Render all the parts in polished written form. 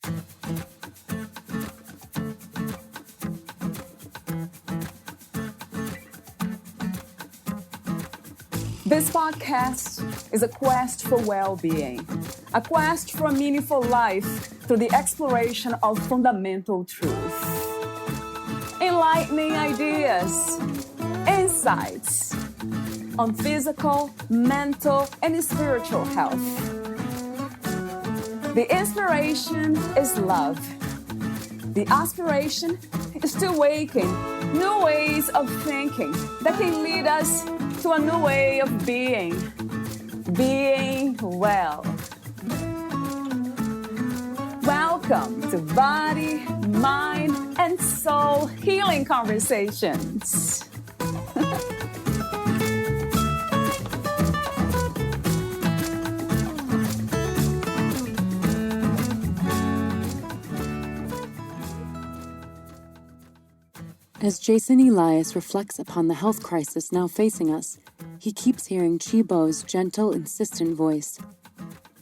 This podcast is a quest for well-being, a quest for a meaningful life through the exploration of fundamental truth. Enlightening ideas, insights on physical, mental, and spiritual health. The inspiration is love. The aspiration is to awaken new ways of thinking that can lead us to a new way of being well. Welcome to Body, Mind, and Soul Healing Conversations. As Jason Elias reflects upon the health crisis now facing us, he keeps hearing Chibo's gentle, insistent voice.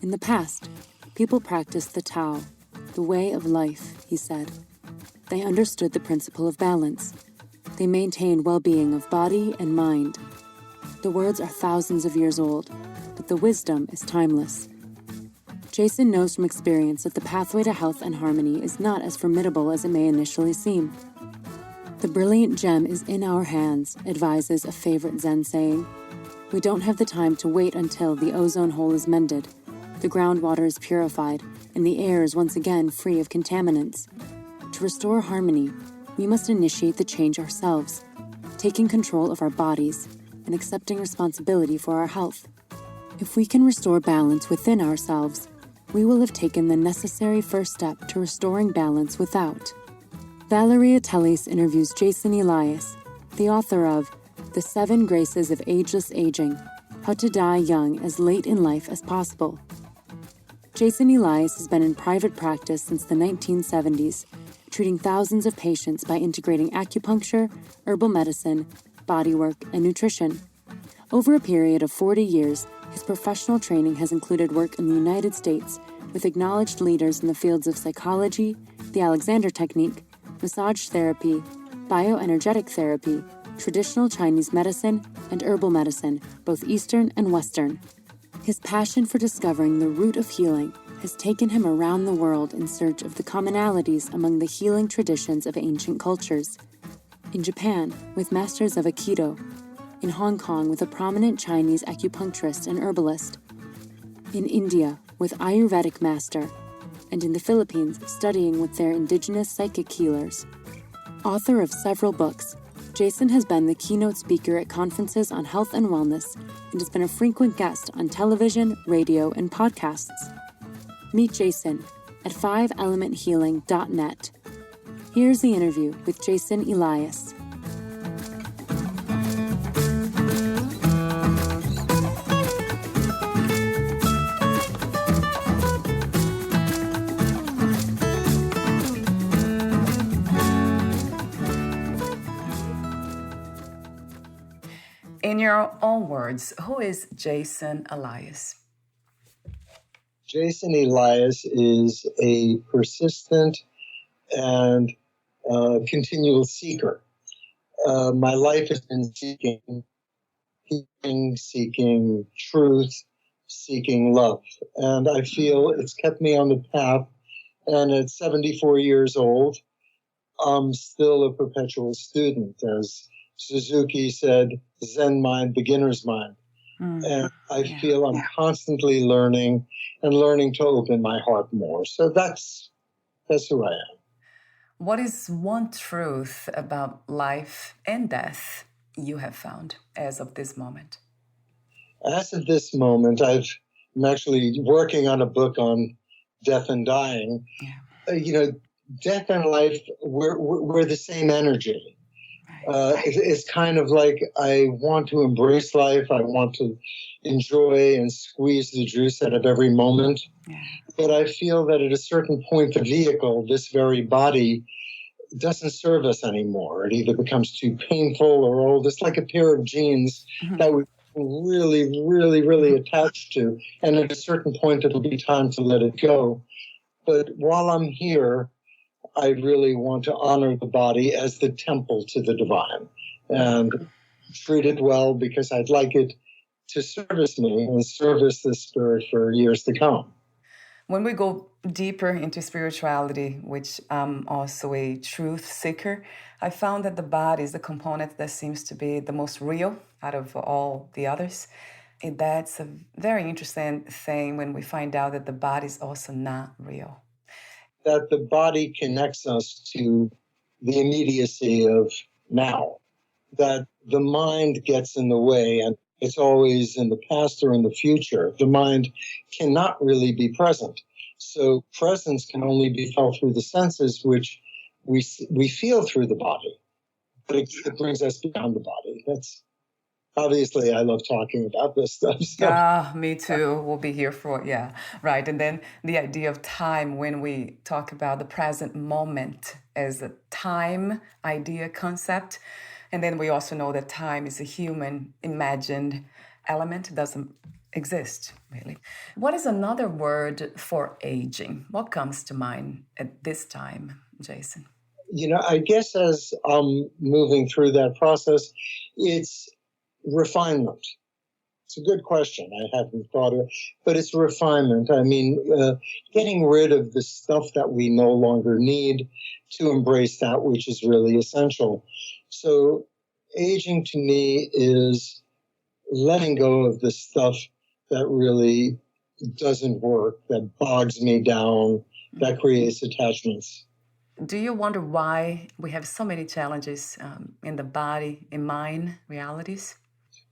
In the past, people practiced the Tao, the way of life, he said. They understood the principle of balance. They maintained well-being of body and mind. The words are thousands of years old, but the wisdom is timeless. Jason knows from experience that the pathway to health and harmony is not as formidable as it may initially seem. The brilliant gem is in our hands, advises a favorite Zen saying. We don't have the time to wait until the ozone hole is mended, the groundwater is purified, and the air is once again free of contaminants. To restore harmony, we must initiate the change ourselves, taking control of our bodies and accepting responsibility for our health. If we can restore balance within ourselves, we will have taken the necessary first step to restoring balance without. Valeria Teles interviews Jason Elias, the author of The 7 Graces of Ageless Aging, How to Die Young as Late in Life as Possible. Jason Elias has been in private practice since the 1970s, treating thousands of patients by integrating acupuncture, herbal medicine, bodywork, and nutrition. Over a period of 40 years, his professional training has included work in the United States with acknowledged leaders in the fields of psychology, the Alexander Technique, massage therapy, bioenergetic therapy, traditional Chinese medicine, and herbal medicine, both Eastern and Western. His passion for discovering the root of healing has taken him around the world in search of the commonalities among the healing traditions of ancient cultures. In Japan, with masters of Aikido. In Hong Kong, with a prominent Chinese acupuncturist and herbalist. In India, with Ayurvedic master. And in the Philippines, studying with their indigenous psychic healers. Author of several books, Jason has been the keynote speaker at conferences on health and wellness and has been a frequent guest on television, radio, and podcasts. Meet Jason at 5elementhealing.net. Here's the interview with Jason Elias. In your own words, who is Jason Elias? Jason Elias is a persistent and continual seeker. My life has been seeking healing, seeking truth, seeking love. And I feel it's kept me on the path. And at 74 years old, I'm still a perpetual student. As Suzuki said, Zen mind, beginner's mind. And I feel I'm constantly learning and learning to open my heart more. So that's who I am. What is one truth about life and death you have found as of this moment? As of this moment, I'm actually working on a book on death and dying. Yeah. Death and life, we're the same energy. It's kind of like I want to embrace life. I want to enjoy and squeeze the juice out of every moment. Yeah. But I feel that at a certain point, the vehicle, this very body, doesn't serve us anymore. It either becomes too painful or old. It's like a pair of jeans that we really, really, really attached to. And at a certain point, it'll be time to let it go. But while I'm here, I really want to honor the body as the temple to the divine and treat it well because I'd like it to service me and service the spirit for years to come. When we go deeper into spirituality, which I'm also a truth seeker, I found that the body is the component that seems to be the most real out of all the others. And that's a very interesting thing when we find out that the body is also not real. That the body connects us to the immediacy of now, that the mind gets in the way and it's always in the past or in the future. The mind cannot really be present. So presence can only be felt through the senses, which we feel through the body. But it brings us beyond the body. That's obviously, I love talking about this stuff. So. Me too. We'll be here for, yeah, right. And then the idea of time, when we talk about the present moment as a time idea concept. And then we also know that time is a human imagined element, doesn't exist, really. What is another word for aging? What comes to mind at this time, Jason? I guess as I'm moving through that process, it's refinement. It's a good question. I haven't thought of it, but it's refinement. I mean, getting rid of the stuff that we no longer need to embrace that which is really essential. So aging to me is letting go of the stuff that really doesn't work, that bogs me down, that creates attachments. Do you wonder why we have so many challenges in the body, in mind, realities?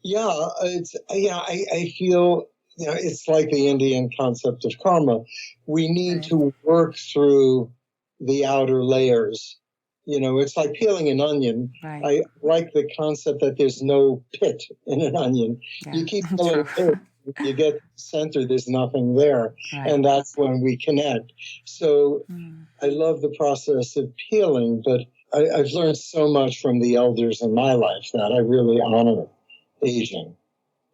Yeah, I feel, it's like the Indian concept of karma. We need to work through the outer layers. It's like peeling an onion. Right. I like the concept that there's no pit in an onion. Yeah, you keep peeling it, you get to the center, there's nothing there. Right. And that's when we connect. So I love the process of peeling, but I've learned so much from the elders in my life that I really honor aging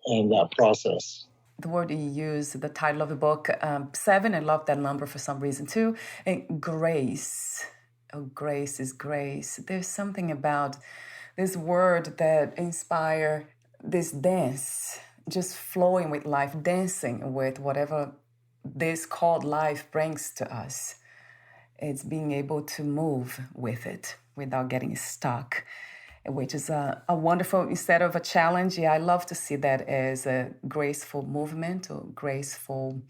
and that process. The word you use, the title of the book, 7, I love that number for some reason too, and grace. Oh, grace is grace. There's something about this word that inspires this dance, just flowing with life, dancing with whatever this called life brings to us. It's being able to move with it without getting stuck, which is a wonderful, instead of a challenge, I love to see that as a graceful movement or graceful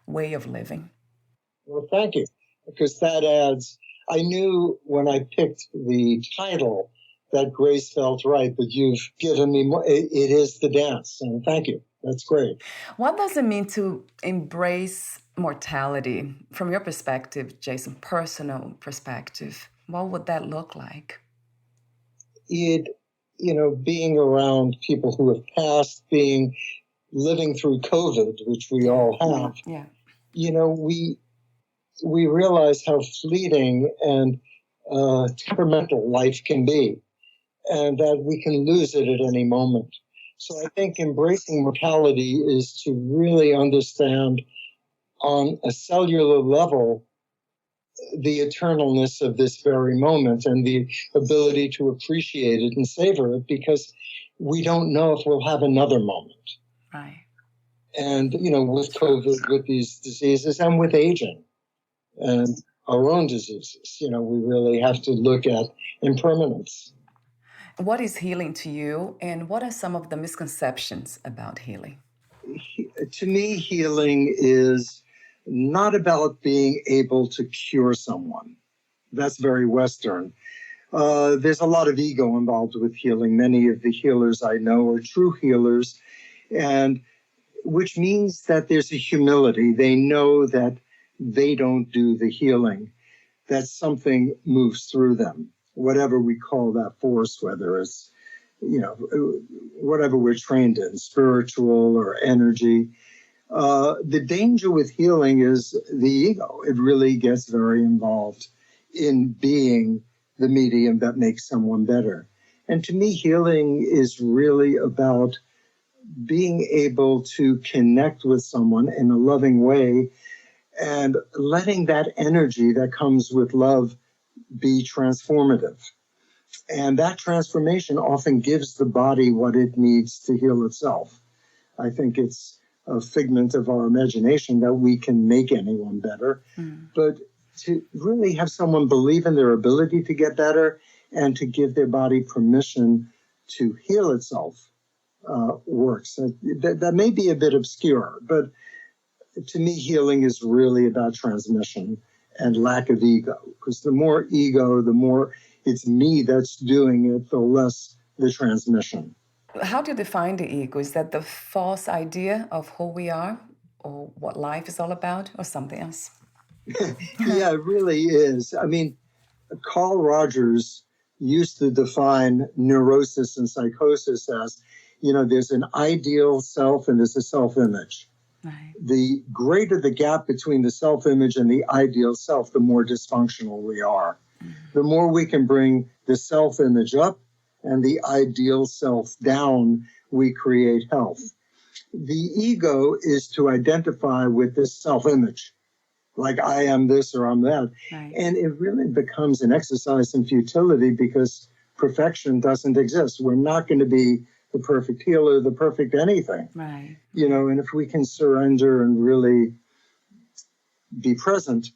way of living. Well, thank you, because that adds, I knew when I picked the title that grace felt right, but you've given me more, it is the dance, and thank you. That's great. What does it mean to embrace mortality? From your perspective, Jason, personal perspective, what would that look like? Being around people who have passed, living through COVID, which we all have, we realize how fleeting and temperamental life can be, and that we can lose it at any moment. So I think embracing mortality is to really understand on a cellular level the eternalness of this very moment and the ability to appreciate it and savor it, because we don't know if we'll have another moment. Right. And, with COVID, with these diseases and with aging and our own diseases, we really have to look at impermanence. What is healing to you, and what are some of the misconceptions about healing? To me, healing is not about being able to cure someone. That's very Western. There's a lot of ego involved with healing. Many of the healers I know are true healers, and which means that there's a humility. They know that they don't do the healing, that something moves through them, whatever we call that force, whether it's, whatever we're trained in, spiritual or energy. The danger with healing is the ego. It really gets very involved in being the medium that makes someone better. And to me, healing is really about being able to connect with someone in a loving way and letting that energy that comes with love be transformative. And that transformation often gives the body what it needs to heal itself. I think it's a figment of our imagination that we can make anyone better. But to really have someone believe in their ability to get better and to give their body permission to heal itself works. That may be a bit obscure, but to me, healing is really about transmission and lack of ego. Because the more ego, the more it's me that's doing it, the less the transmission. How do you define the ego? Is that the false idea of who we are or what life is all about or something else? Yeah, it really is. I mean, Carl Rogers used to define neurosis and psychosis as, there's an ideal self and there's a self-image. Right. The greater the gap between the self-image and the ideal self, the more dysfunctional we are. The more we can bring the self-image up and the ideal self down, we create health. The ego is to identify with this self-image, like I am this or I'm that. Right. And it really becomes an exercise in futility because perfection doesn't exist. We're not going to be the perfect healer, the perfect anything. Right. And if we can surrender and really be present,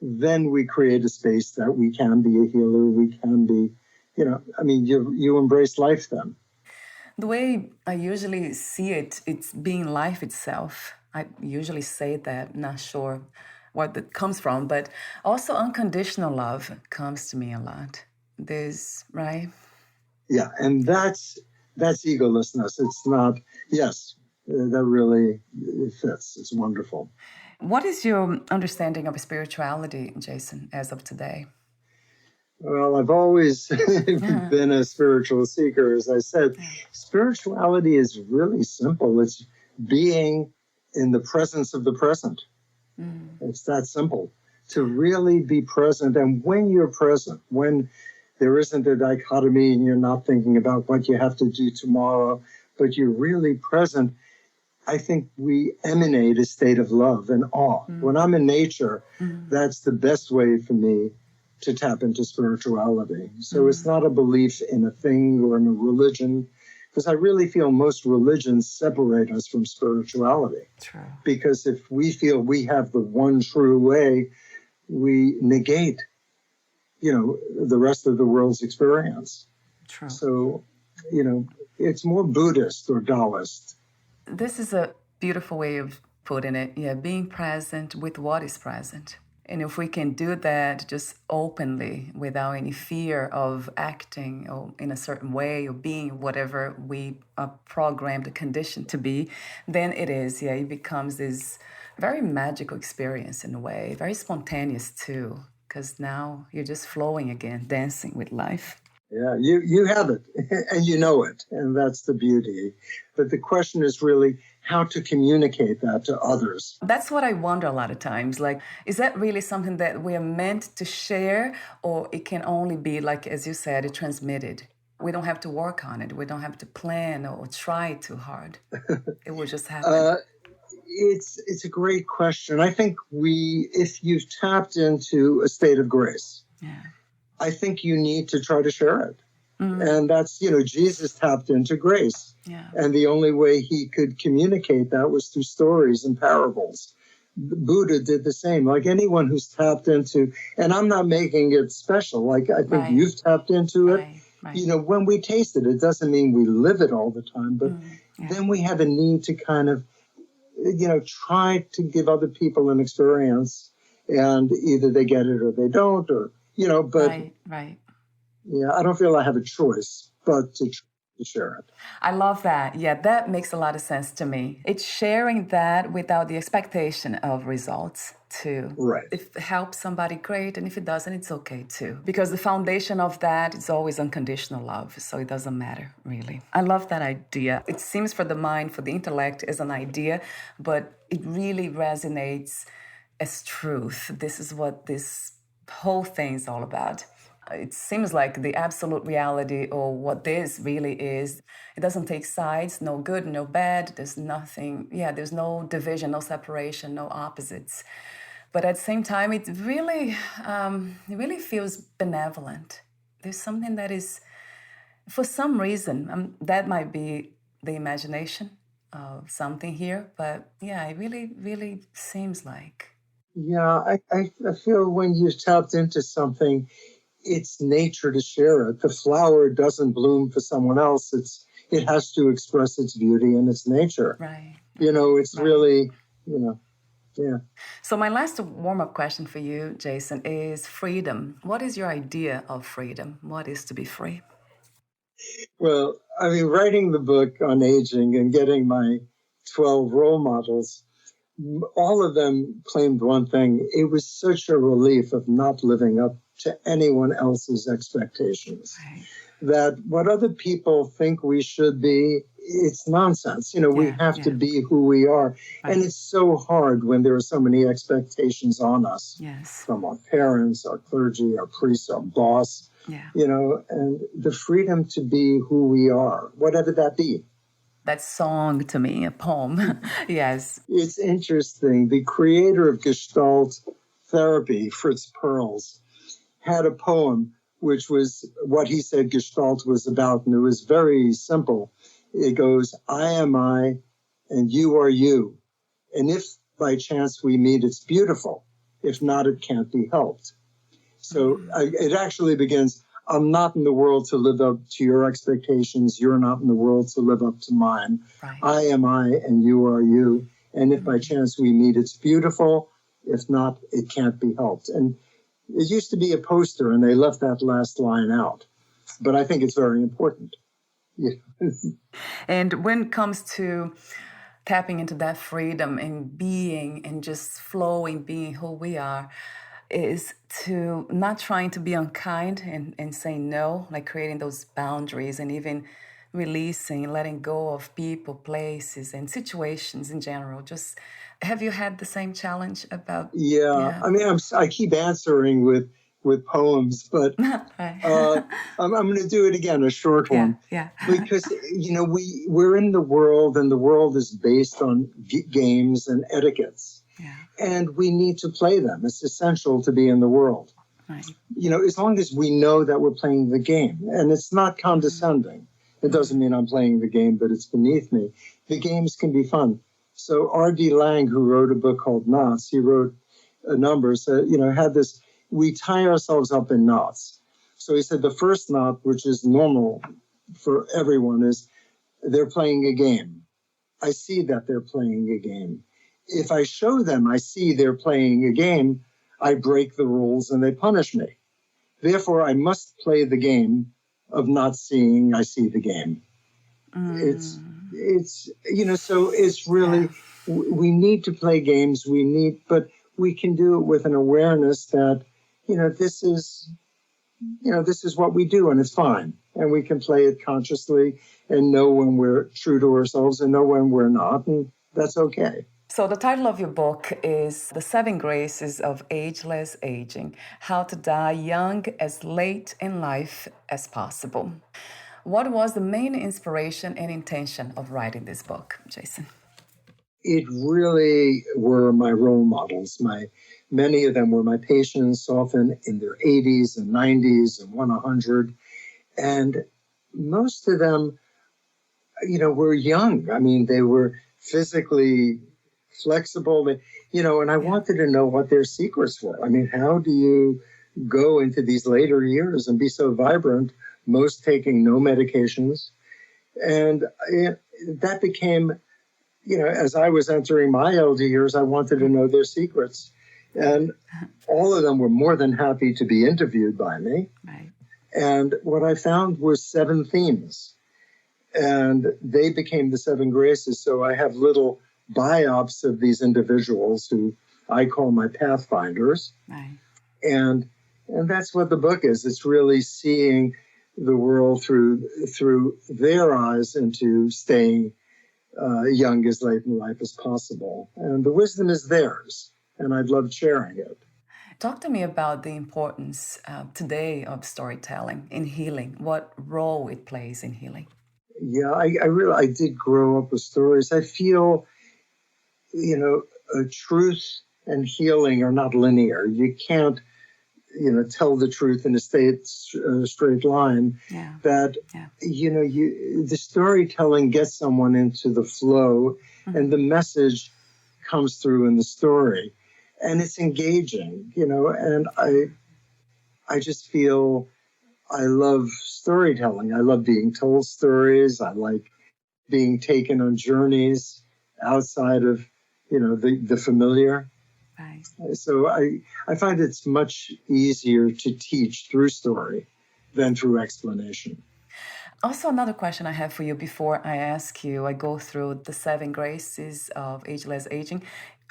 then we create a space that we can be a healer, we can be, you embrace life then. The way I usually see it, it's being life itself. I usually say that, not sure what that comes from, but also unconditional love comes to me a lot. Right? Yeah, and that's egolessness. It's not, yes, that really fits. It's wonderful. What is your understanding of spirituality, Jason, as of today? Well, I've always been a spiritual seeker. As I said, spirituality is really simple. It's being in the presence of the present. It's that simple. To really be present. And when you're present, when there isn't a dichotomy and you're not thinking about what you have to do tomorrow, but you're really present, I think we emanate a state of love and awe. When I'm in nature, that's the best way for me to tap into spirituality. So it's not a belief in a thing or in a religion, because I really feel most religions separate us from spirituality. True. Because if we feel we have the one true way, we negate, the rest of the world's experience. True. So, it's more Buddhist or Taoist. This is a beautiful way of putting it. Yeah, being present with what is present. And if we can do that just openly without any fear of acting or in a certain way or being whatever we are programmed, conditioned to be, then it becomes this very magical experience in a way, very spontaneous too, because now you're just flowing again, dancing with life. Yeah, you have it and you know it, and that's the beauty. But the question is really how to communicate that to others. That's what I wonder a lot of times. Like, is that really something that we are meant to share, or it can only be, like, as you said, transmitted? We don't have to work on it. We don't have to plan or try too hard. It will just happen. It's a great question. I think if you've tapped into a state of grace, I think you need to try to share it. And that's, Jesus tapped into grace. Yeah. And the only way he could communicate that was through stories and parables. Buddha did the same. Like anyone who's tapped into, and I'm not making it special. Like I think you've tapped into it. Right. When we taste it, it doesn't mean we live it all the time, but then we have a need to kind of, try to give other people an experience, and either they get it or they don't, or, but right. Yeah, I don't feel I have a choice but to share it. I love that. Yeah, that makes a lot of sense to me. It's sharing that without the expectation of results too. Right. If it helps somebody, great. And if it doesn't, it's okay too. Because the foundation of that is always unconditional love. So it doesn't matter, really. I love that idea. It seems for the mind, for the intellect, as an idea, but it really resonates as truth. This is what this whole thing is all about. It seems like the absolute reality, or what this really is. It doesn't take sides, no good, no bad. There's nothing, there's no division, no separation, no opposites. But at the same time, it really feels benevolent. There's something that is, for some reason, that might be the imagination of something here, but yeah, it really seems like. Yeah, I feel when you've tapped into something, it's nature to share it. The flower doesn't bloom for someone else. It has to express its beauty and its nature. Right. It's right. really, yeah. So my last warm-up question for you, Jason, is freedom. What is your idea of freedom? What is to be free? Well, I mean, writing the book on aging and getting my 12 role models, all of them claimed one thing. It was such a relief of not living up to anyone else's expectations. Right. That what other people think we should be, it's nonsense. We have to be who we are. Right. And it's so hard when there are so many expectations on us from our parents, our clergy, our priests, our boss, and the freedom to be who we are, whatever that be. That song to me, a poem. Yes. It's interesting. The creator of Gestalt therapy, Fritz Perls, had a poem which was what he said Gestalt was about, and it was very simple. It goes, I am I, and you are you. And if by chance we meet, it's beautiful. If not, it can't be helped. So it actually begins, I'm not in the world to live up to your expectations. You're not in the world to live up to mine. Right. I am I, and you are you. And if by chance we meet, it's beautiful. If not, it can't be helped. And it used to be a poster, and they left that last line out. But I think it's very important. Yeah. And when it comes to tapping into that freedom and being and just flowing, being who we are, is to not trying to be unkind and saying no, like creating those boundaries and even releasing, letting go of people, places, and situations in general. Just have you had the same challenge about? Yeah. I mean, I keep answering with poems, but I'm going to do it again, a short one. Yeah. Because we're in the world, and the world is based on games and etiquettes. Yeah. And we need to play them. It's essential to be in the world. Right. As long as we know that we're playing the game, and it's not condescending. It doesn't mean I'm playing the game, but it's beneath me. The games can be fun. So R.D. Laing, who wrote a book called Knots, he wrote a number, had this, we tie ourselves up in knots. So he said the first knot, which is normal for everyone, is they're playing a game. I see that they're playing a game. If I show them I see they're playing a game, I break the rules and they punish me. Therefore, I must play the game of not seeing I see the game. It's so it's really, we need to play games, but we can do it with an awareness that, this is what we do, and it's fine. And we can play it consciously and know when we're true to ourselves and know when we're not, and that's okay. So the title of your book is The 7 Graces of Ageless Aging, How to Die Young as Late in Life as Possible. What was the main inspiration and intention of writing this book, Jason? It really were my role models. Many of them were my patients, often in their 80s and 90s and 100. And most of them, were young. I mean, they were physically flexible, and I wanted to know what their secrets were. I mean, how do you go into these later years and be so vibrant, most taking no medications? And that became, as I was entering my elder years, I wanted to know their secrets. And all of them were more than happy to be interviewed by me. Right. And what I found was 7 themes. And they became the 7 graces. So I have little biops of these individuals who I call my pathfinders. Right. And that's what the book is. It's really seeing the world through their eyes into staying young as late in life as possible. And the wisdom is theirs, and I've loved sharing it. Talk to me about the importance today of storytelling in healing, what role it plays in healing. Yeah, I did grow up with stories. I feel, a truth and healing are not linear. You can't, tell the truth in a straight line. Yeah. That, Yeah. The storytelling gets someone into the flow, and the message comes through in the story, and it's engaging, and I just feel I love storytelling. I love being told stories. I like being taken on journeys outside of, the familiar. Right. So I find it's much easier to teach through story than through explanation. Also, another question I have for you before I ask you, I go through the 7 graces of ageless aging.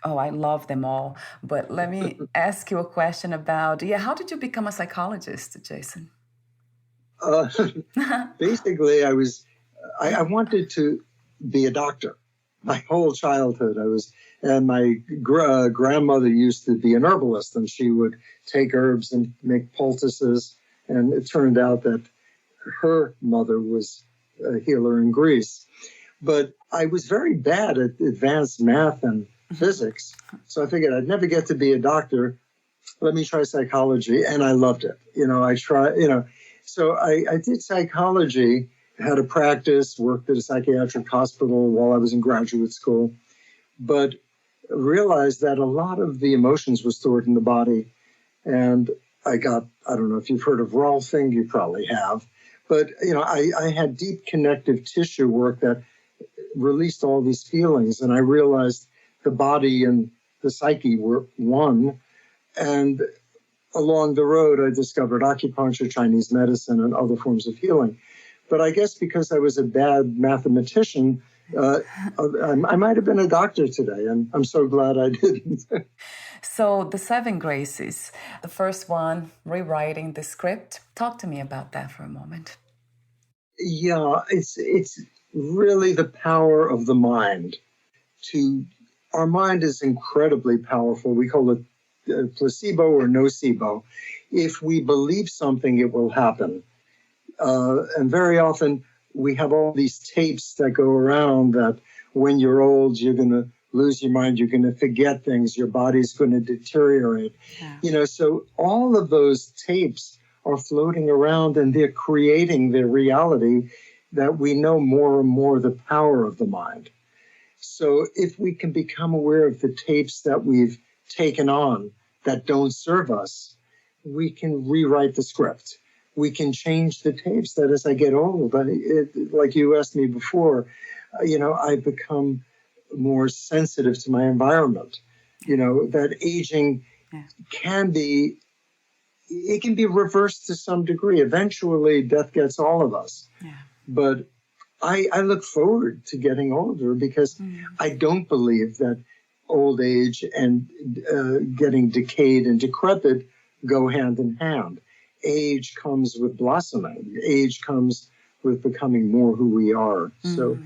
Oh, I love them all. But let me ask you a question about, how did you become a psychologist, Jason? Basically, I wanted to be a doctor. My whole childhood, and my grandmother used to be an herbalist, and she would take herbs and make poultices. And it turned out that her mother was a healer in Greece. But I was very bad at advanced math and physics. So I figured I'd never get to be a doctor. Let me try psychology. And I loved it. So I did psychology, had a practice, worked at a psychiatric hospital while I was in graduate school, but realized that a lot of the emotions were stored in the body. And I don't know if you've heard of Rolfing, you probably have, but, I had deep connective tissue work that released all these feelings. And I realized the body and the psyche were one. And along the road, I discovered acupuncture, Chinese medicine, and other forms of healing. But I guess because I was a bad mathematician, I might have been a doctor today, and I'm so glad I didn't. So the 7 graces, the first one, rewriting the script. Talk to me about that for a moment. Yeah, it's really the power of the mind. Our mind is incredibly powerful. We call it placebo or nocebo. If we believe something, it will happen. And very often we have all these tapes that go around that when you're old, you're going to lose your mind, you're going to forget things, your body's going to deteriorate. Yeah. So all of those tapes are floating around, and they're creating the reality that we know more and more the power of the mind. So if we can become aware of the tapes that we've taken on that don't serve us, we can rewrite the script. We can change the tapes that as I get old, like you asked me before, I become more sensitive to my environment. That aging can be reversed to some degree. Eventually, death gets all of us. Yeah. But I look forward to getting older because I don't believe that old age and getting decayed and decrepit go hand in hand. Age comes with blossoming. Age comes with becoming more who we are. So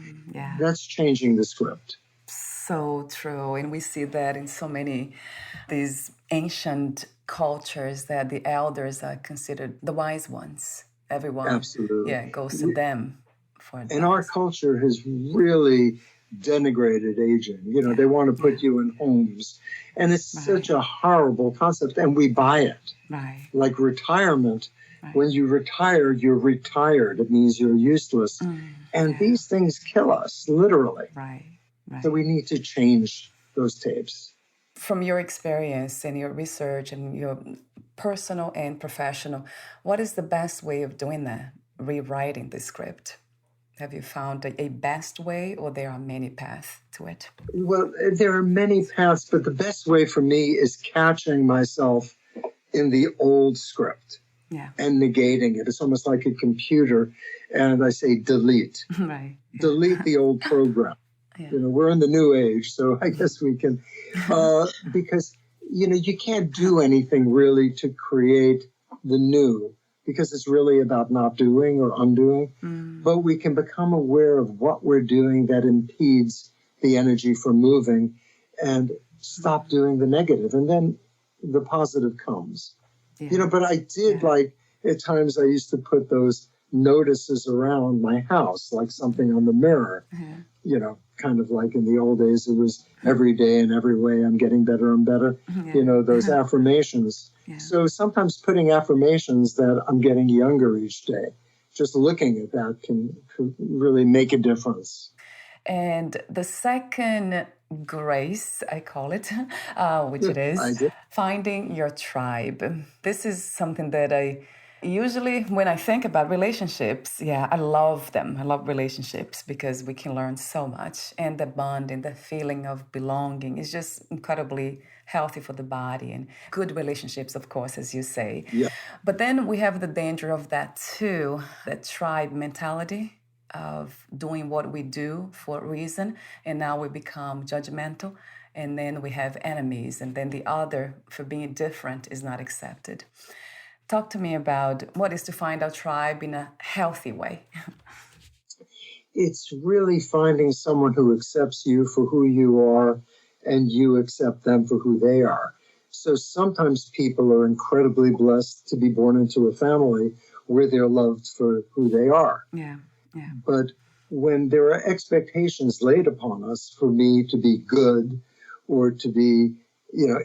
that's changing the script. So true. And we see that in so many these ancient cultures that the elders are considered the wise ones. Everyone absolutely goes to them for advice. And our culture has really denigrated aging. They want to put you in homes. And it's such a horrible concept. And we buy it. Right. Like retirement. Right. When you retire, you're retired. It means you're useless. And these things kill us, literally. Right. So we need to change those tapes. From your experience and your research and your personal and professional, what is the best way of doing that? Rewriting the script? Have you found a best way, or there are many paths to it? Well, there are many paths, but the best way for me is catching myself in the old script and negating it. It's almost like a computer, and I say delete. Right. Delete the old program. We're in the new age, so I guess we can, because, you can't do anything really to create the new, because it's really about not doing or undoing. But we can become aware of what we're doing that impedes the energy from moving and stop doing the negative. And then the positive comes. But I did at times I used to put those notices around my house, like something on the mirror. Kind of like in the old days, it was every day and every way I'm getting better and better. Those affirmations. So sometimes putting affirmations that I'm getting younger each day, just looking at that can really make a difference. And the second grace, I call it, which it is finding your tribe. This is something that I usually, when I think about relationships, I love them. I love relationships because we can learn so much. And the bond and the feeling of belonging is just incredibly healthy for the body. And good relationships, of course, as you say. Yeah. But then we have the danger of that too, that tribe mentality of doing what we do for a reason. And now we become judgmental. And then we have enemies. And then the other, for being different, is not accepted. Talk to me about what is to find our tribe in a healthy way. It's really finding someone who accepts you for who you are and you accept them for who they are. So sometimes people are incredibly blessed to be born into a family where they're loved for who they are. Yeah. But when there are expectations laid upon us for me to be good or to be,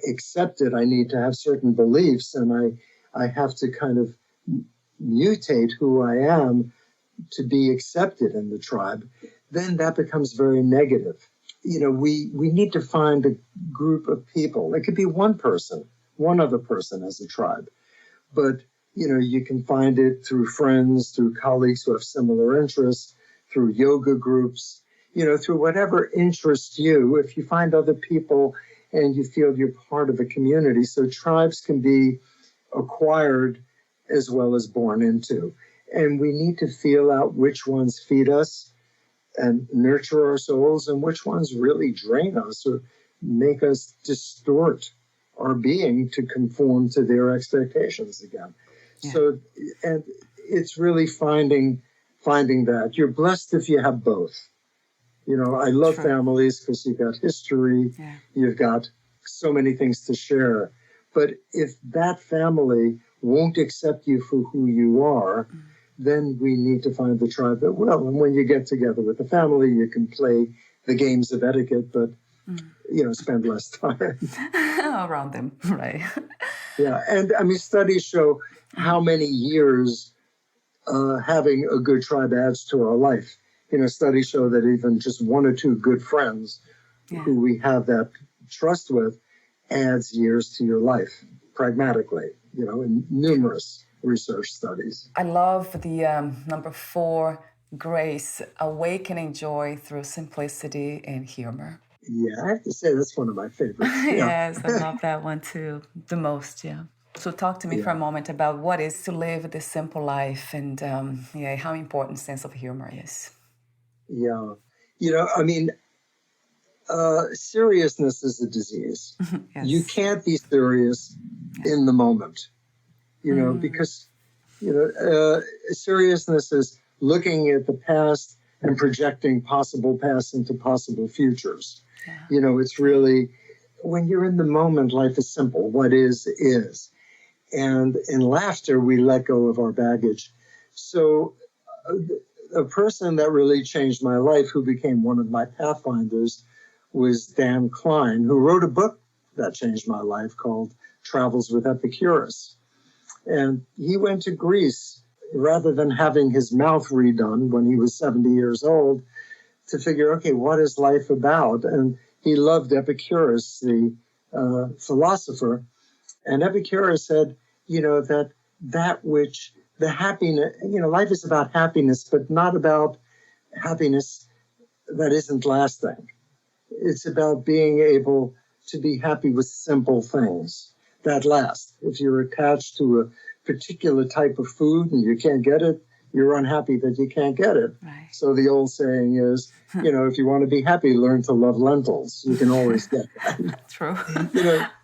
accepted, I need to have certain beliefs, and I have to kind of mutate who I am to be accepted in the tribe, then that becomes very negative. We need to find a group of people. It could be one person, one other person as a tribe. But, you can find it through friends, through colleagues who have similar interests, through yoga groups, through whatever interests you. If you find other people and you feel you're part of a community. So tribes can be acquired as well as born into. And we need to feel out which ones feed us and nurture our souls and which ones really drain us or make us distort our being to conform to their expectations again. Yeah. So, and it's really finding that. You're blessed if you have both. I love families because you've got history, you've got so many things to share. But if that family won't accept you for who you are, then we need to find the tribe that will. And when you get together with the family, you can play the games of etiquette, but, spend less time around them, right? Yeah. And studies show how many years having a good tribe adds to our life. Studies show that even just one or two good friends who we have that trust with adds years to your life, pragmatically, in numerous research studies. I love the number 4, grace, awakening joy through simplicity and humor. Yeah, I have to say that's one of my favorites. Yes, I love that one too, the most, So talk to me for a moment about what is to live this simple life and how important sense of humor is. Yeah. Seriousness is a disease. Yes. You can't be serious in the moment, because, seriousness is looking at the past and projecting possible past into possible futures. Yeah. It's really, when you're in the moment, life is simple. What is. And in laughter, we let go of our baggage. So a person that really changed my life, who became one of my pathfinders, was Dan Klein, who wrote a book that changed my life called Travels with Epicurus. And he went to Greece rather than having his mouth redone when he was 70 years old to figure, okay, what is life about? And he loved Epicurus, the philosopher. And Epicurus said, that which the happiness, life is about happiness, but not about happiness that isn't lasting. It's about being able to be happy with simple things that last. If you're attached to a particular type of food and you can't get it, you're unhappy that you can't get it. Right. So the old saying is, if you want to be happy, learn to love lentils. You can always get that. True.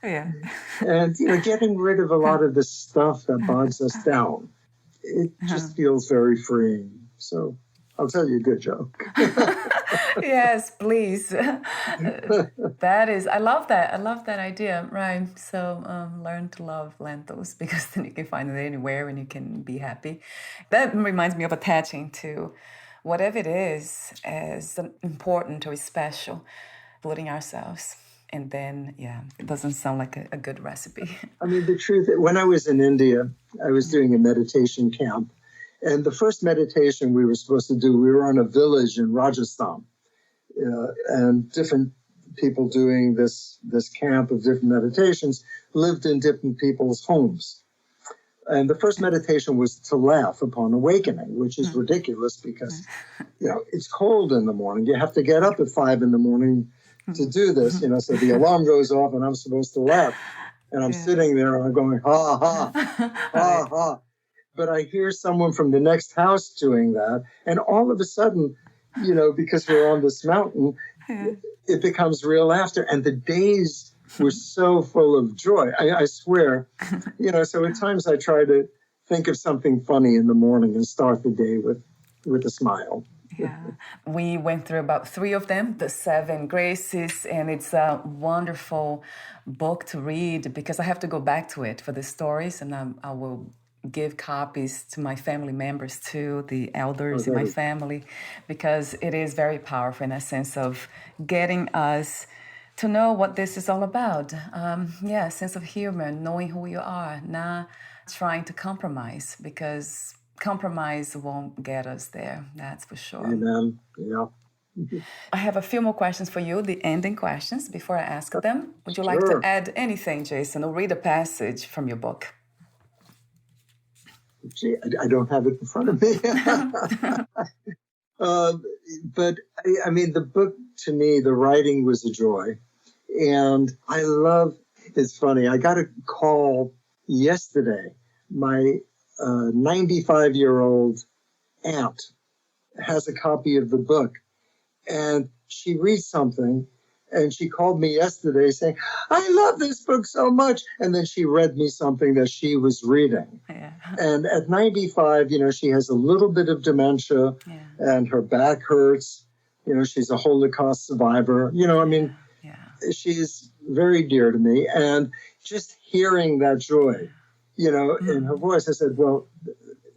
Yeah. And, getting rid of a lot of the stuff that bogs us down, it just feels very freeing. So I'll tell you a good joke. Yes, please. That is, I love that. I love that idea. Right. So learn to love lentils because then you can find it anywhere and you can be happy. That reminds me of attaching to whatever it is as important or special, putting ourselves. And then, yeah, it doesn't sound like a good recipe. I mean, the truth, when I was in India, I was doing a meditation camp. And the first meditation we were supposed to do, we were on a village in Rajasthan. And different people doing this camp of different meditations lived in different people's homes. And the first meditation was to laugh upon awakening, which is ridiculous because, it's cold in the morning. You have to get up at 5 a.m. to do this, so the alarm goes off and I'm supposed to laugh. And I'm sitting there and I'm going, ha, ha, ha, ha. But I hear someone from the next house doing that. And all of a sudden, because we're on this mountain, it becomes real laughter. And the days were so full of joy. I swear, so at times I try to think of something funny in the morning and start the day with a smile. Yeah, we went through about 3 of them, the 7 Graces, and it's a wonderful book to read because I have to go back to it for the stories, and I will give copies to my family members too, the elders in my family, because it is very powerful in a sense of getting us to know what this is all about. Sense of humor, knowing who you are, not trying to compromise, because compromise won't get us there, that's for sure. Amen. Yeah. I have a few more questions for you, the ending questions, before I ask them. Would you like to add anything, Jason, or read a passage from your book? Gee, I don't have it in front of me. But I mean, the book, to me, the writing was a joy. And it's funny, I got a call yesterday. My 95-year-old aunt has a copy of the book, and she reads something, and she called me yesterday saying, I love this book so much. And then she read me something that she was reading. Yeah. And at 95, she has a little bit of dementia and her back hurts. She's a Holocaust survivor. She's very dear to me. And just hearing that joy, in her voice, I said, well,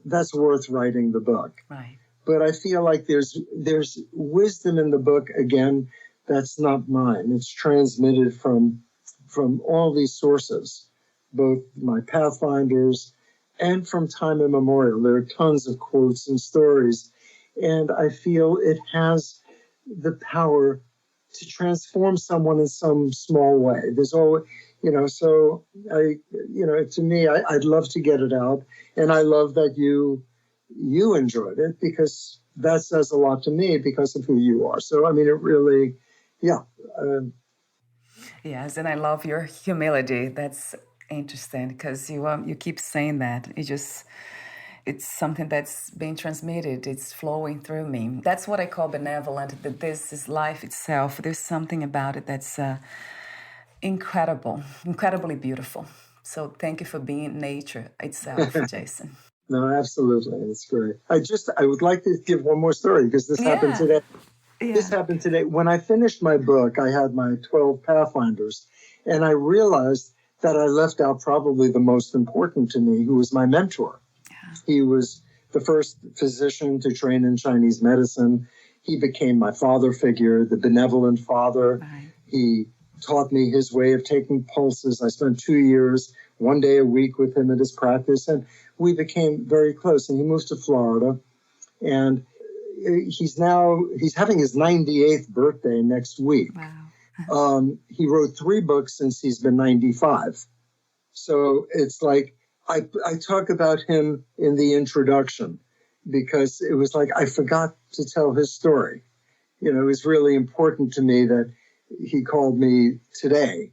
that's worth writing the book. Right. But I feel like there's wisdom in the book, again, that's not mine. It's transmitted from all these sources, both my pathfinders and from time immemorial. There are tons of quotes and stories, and I feel it has the power to transform someone in some small way. There's always, so to me, I'd love to get it out, and I love that you enjoyed it because that says a lot to me because of who you are. So, I mean, it really, yes, and I love your humility. That's interesting because you keep saying that. It's something that's being transmitted. It's flowing through me. That's what I call benevolent, that this is life itself. There's something about it that's incredibly beautiful. So thank you for being nature itself, Jason. No, absolutely. It's great. I would like to give one more story because this happened today. Yeah. This happened today. When I finished my book, I had my 12 Pathfinders, and I realized that I left out probably the most important to me, who was my mentor. Yeah. He was the first physician to train in Chinese medicine. He became my father figure, the benevolent father. Right. He taught me his way of taking pulses. I spent 2 years, 1 day a week with him at his practice, and we became very close. And he moved to Florida, and he's having his 98th birthday next week. Wow. He wrote 3 books since he's been 95. So it's like, I talk about him in the introduction because it was like I forgot to tell his story. It was really important to me that he called me today,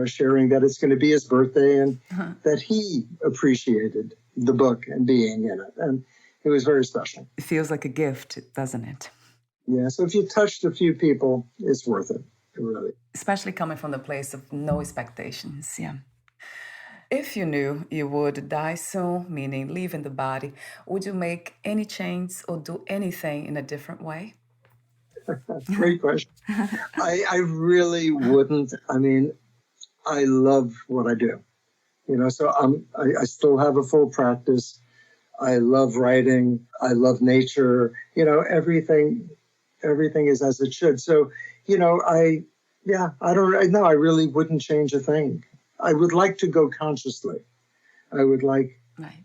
sharing that it's going to be his birthday and that he appreciated the book and being in it. And it was very special. It feels like a gift, doesn't it? Yeah, so if you touched a few people, it's worth it, really. Especially coming from the place of no expectations, yeah. If you knew you would die soon, meaning leaving the body, would you make any change or do anything in a different way? Great question. I really wouldn't. I mean, I love what I do. So I still have a full practice. I love writing. I love nature. Everything is as it should. So, I don't know. I really wouldn't change a thing. I would like to go consciously. I would like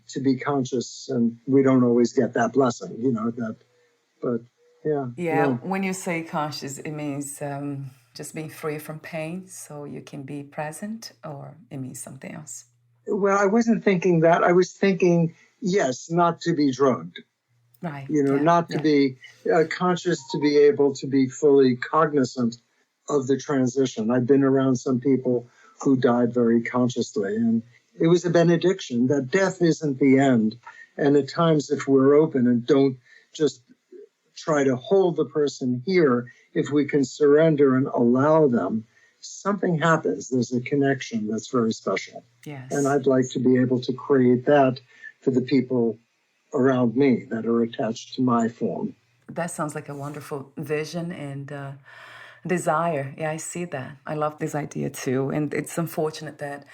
to be conscious, and we don't always get that blessing, but yeah. Yeah, No. when you say conscious, it means just being free from pain so you can be present, or it means something else? Well, I wasn't thinking that. I was thinking, yes, not to be drugged. Right. Not to be conscious, to be able to be fully cognizant of the transition. I've been around some people who died very consciously, and it was a benediction that death isn't the end. And at times, if we're open and don't just try to hold the person here, if we can surrender and allow them, something happens. There's a connection that's very special. Yes. And I'd like to be able to create that for the people around me that are attached to my form. That sounds like a wonderful vision and desire. Yeah, I see that. I love this idea too. And it's unfortunate that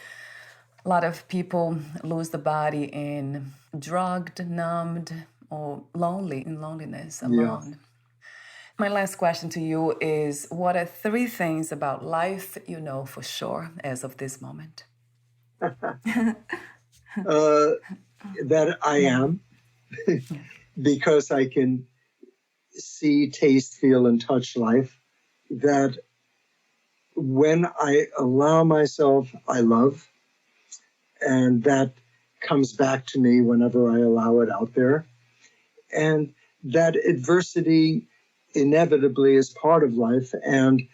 a lot of people lose the body in drugged, numbed, or in loneliness, alone. Yeah. My last question to you is, what are 3 things about life you know for sure as of this moment? That I am, because I can see, taste, feel, and touch life. That when I allow myself, I love. And that comes back to me whenever I allow it out there. And that adversity inevitably is part of life. And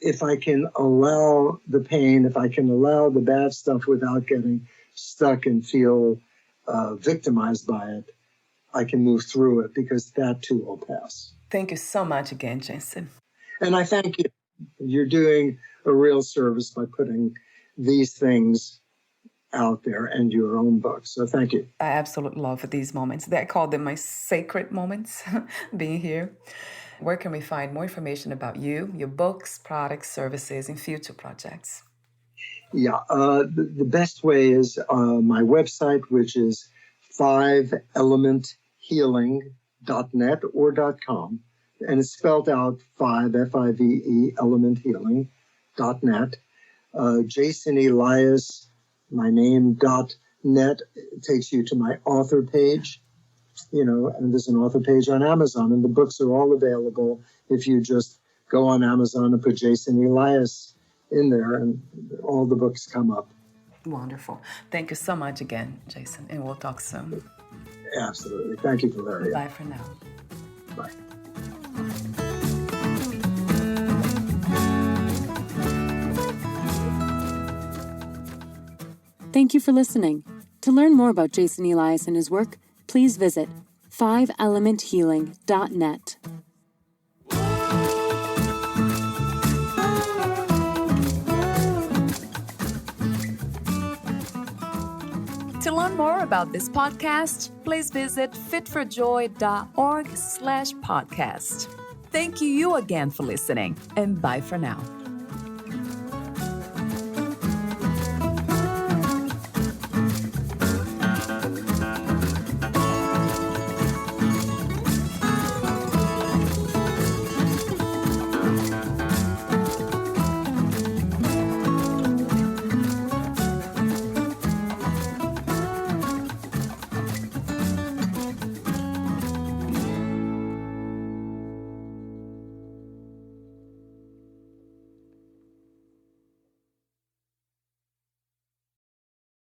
if I can allow the pain, if I can allow the bad stuff without getting stuck and feel victimized by it, I can move through it, because that too will pass. Thank you so much again, Jason. And I thank you. You're doing a real service by putting these things out there and your own book. So thank you. I absolutely love these moments. I call them my sacred moments, being here. Where can we find more information about you, your books, products, services, and future projects? Yeah, the best way is my website, which is 5elementhealing.net or .com. And it's spelled out 5, F-I-V-E, elementhealing.net. Jason Elias, my name, .net, takes you to my author page, and there's an author page on Amazon, and the books are all available if you just go on Amazon and put Jason Elias in there, and all the books come up. Wonderful. Thank you so much again, Jason, and we'll talk soon. Absolutely. Thank you, Valeria. Bye for now. Bye. Thank you for listening. To learn more about Jason Elias and his work, please visit 5elementhealing.net. To learn more about this podcast, please visit fitforjoy.org/podcast. Thank you again for listening, and bye for now.